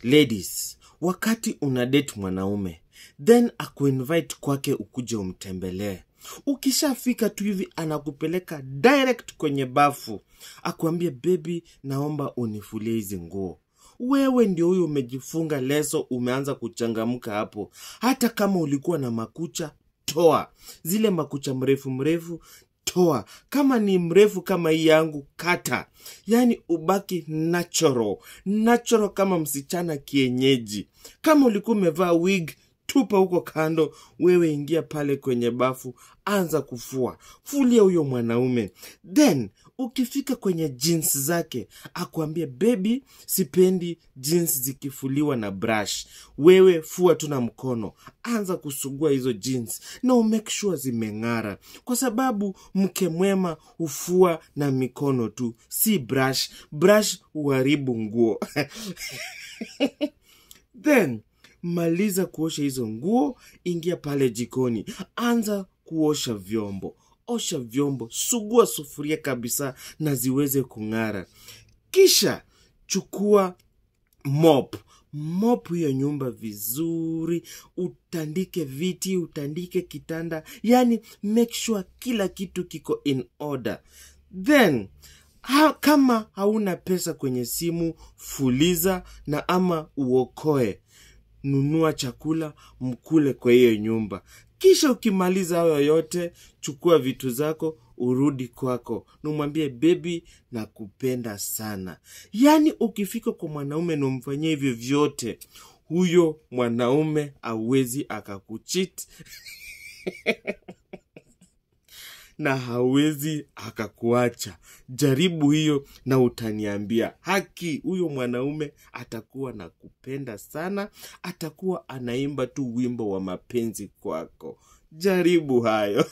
Ladies, wakati unadate mwanaume, then akuinvite kwake ukuje umtembelee. Ukishafika tu hivi anakupeleka direct kwenye bafu. Akuambie baby, naomba unifulie hizi nguo. Wewe ndio huyo umejifunga leso, umeanza kuchangamka hapo. Hata kama ulikuwa na makucha, toa. Zile makucha mrefu, toa. Kama ni mrefu kama hii yangu, kata. Yani ubaki natural kama msichana kienyeji. Kama ulikuwa umevaa wig, tupa huko kando. Wewe ingia pale kwenye bafu, anza kufua. Fulia huyo mwanaume. Then ukifika kwenye jeans zake, akuambie baby, sipendi jeans zikifuliwa na brush. Wewe fua tu na mkono. Anza kusugua hizo jeans na make sure zimeng'ara, kwa sababu mke mwema hufua na mikono tu, si brush. Brush uharibu nguo. Then maliza kuosha hizo nguo, ingia pale jikoni, anza kuosha vyombo. Osha vyombo, sugua sufuria kabisa na ziweze kung'ara. Kisha chukua mop hiyo nyumba vizuri, utandike viti, utandike kitanda, yani make sure kila kitu kiko in order. Then kama hauna pesa kwenye simu, fuliza na ama uokoe. Nunua chakula, mkule kwa hiyo nyumba. Kisha ukimaliza hayo yote, chukua vitu zako, urudi kwako. Na umwambie baby, nakupenda sana. Yani ukifika kwa mwanaume na umfanyie hivyo vyote, huyo mwanaume hawezi akakucheat. Na hawezi akakuacha. Jaribu hiyo na utaniambia. Haki, huyo mwanaume atakuwa na kupenda sana. Atakuwa anaimba tu wimbo wa mapenzi kwako. Jaribu hayo.